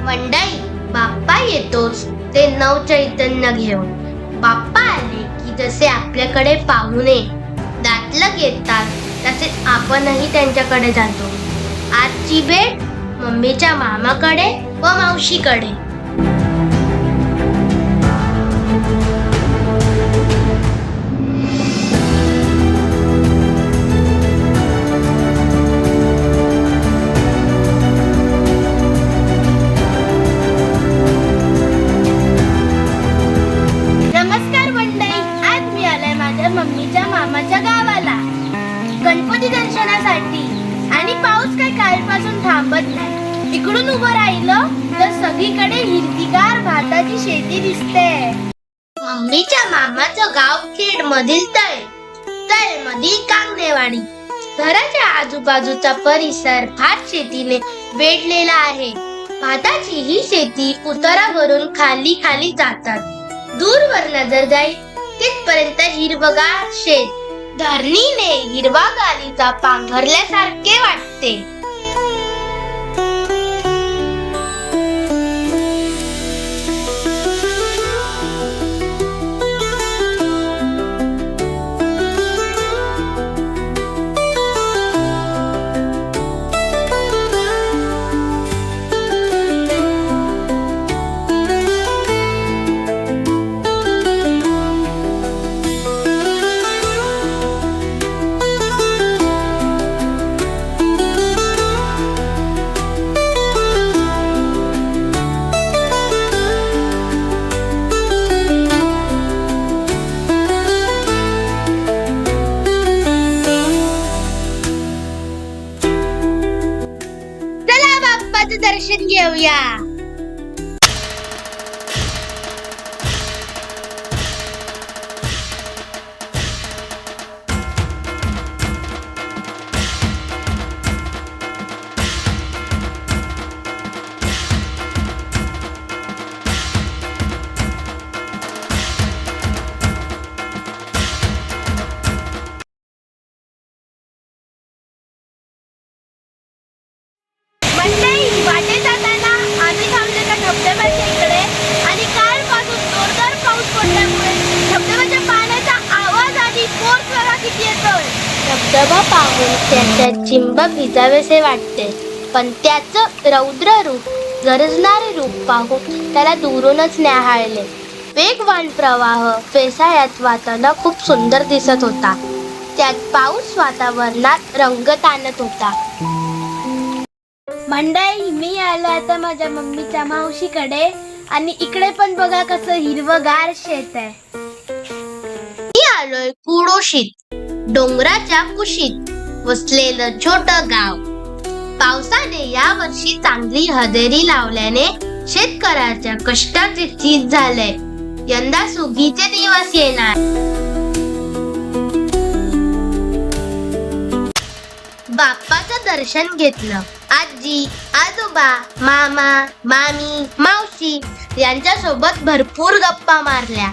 मंडई बाप्पा येतोच ते नव चैतन्य घेऊन. बाप्पा आले की जसे आपल्याकडे पाहुणे दाटलक येतात तसे आपणही त्यांच्याकडे जातो. आजची भेट मम्मीच्या मामाकडे व मावशीकडे. नमस्कार मंडळी, आज मी आलोय माझ्या मम्मीच्या मामाच्या गावाला गणपती दर्शनासाठी. आणि पाऊस काही कालपासून थांबत नाही. इकडून उभं राहिलं तर सगळीकडे हिरवीगार भाताची शेती दिसते. मम्मीच्या मामाचं गाव खेड मधील तळे मधील कांगणेवाडी. घराच्या आजूबाजूचा परिसर भात शेतीने वेढलेला आहे. भाताची ही शेती उतारावरून खाली खाली जातात. दूरवर नजर जाईल तिथपर्यंत हिरवगार शेत. धरणीने हिरवा गालीचा पांघरल्यासारखे वाटते. दर्शन घेऊया. वाटेत जाताना आम्ही थांबले का धबधब्याच्या इकडे. आणि कालपासून जोरदार पाऊस पडल्यामुळे धबधब्याच्या पाण्याचा आवाज आणि फोर्स बघा किती येतोय. धबधबा पाहून त्याच्या चिंब भिजावेसे वाटते, पण त्याचं रौद्र रूप, गरजणारे रूप पाहून त्याला दुरूनच न्याहाळले. वेगवान प्रवाह फेसाळ्यात वाहताना खूप सुंदर दिसत होता. त्यात पाऊस वातावरणात रंगत आणत होता. मंडळी, मी आलो आता माझ्या मम्मीच्या मावशीकडे. आणि इकडे पण बघा कसं हिरवगार शेत आहे. मी आलोय कुडोशीत, डोंगराच्या कुशीत वसलेलं छोट गाव. पावसाने या वर्षी चांगली हजेरी लावल्याने शेतकऱ्याच्या कष्टाचे चीज झाले. यंदा सुगीचे दिवस येणार. बाप्पाचं दर्शन घेतलं. आजी, आजोबा, मामा, मामी, मावशी यांच्या सोबत भरपूर गप्पा मारल्या.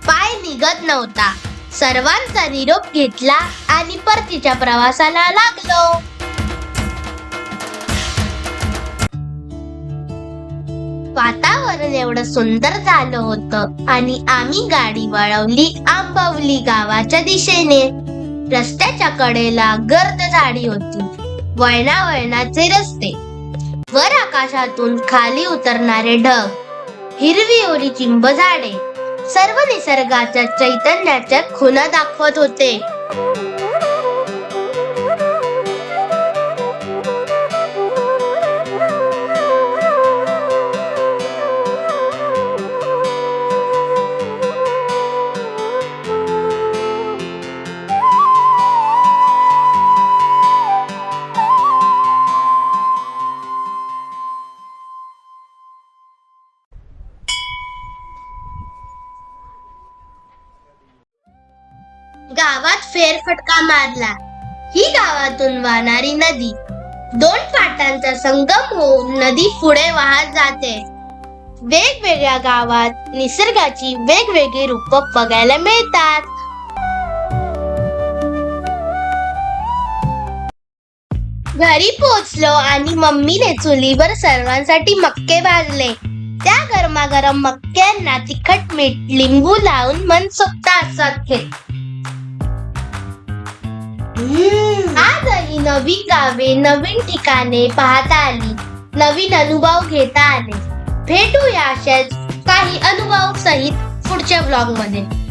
पाय निघत नव्हता. सर्वांचा निरोप घेतला आणि परतीच्या प्रवासाला लागलो. वातावरण एवढं सुंदर झालं होतं आणि आम्ही गाडी वळवली आंबवली गावाच्या दिशेने. रस्त्याच्या कडेला गर्द झाडी होती. वळणावळणाचे रस्ते, वर आकाशातून खाली उतरणारे ढग, हिरवी ओली चिंब झाडे सर्व निसर्गाच्या चैतन्याच्या खुणा दाखवत होते. गावात फेरफटका मारला. ही गावातून वाहणारी नदी. दोन फाटांचा संगम होऊन नदी पुढे वाहत जाते. वेगवेगळ्या गावात निसर्गाची वेगवेगळी रूप बघायला मिळतात. घरी पोहोचलो आणि मम्मीने चुलीवर सर्वांसाठी मक्के भाजले. त्या गरमागरम मक्क्यांना तिखट मीठ लिंबू लावून मनसोक्त आस्वाद घेत. आजही नवी गावे, नवीन ठिकाणे पाहता आली, नवीन अनुभव घेता आले. भेटूया अशाच काही अनुभव सहित पुढच्या ब्लॉग मध्ये.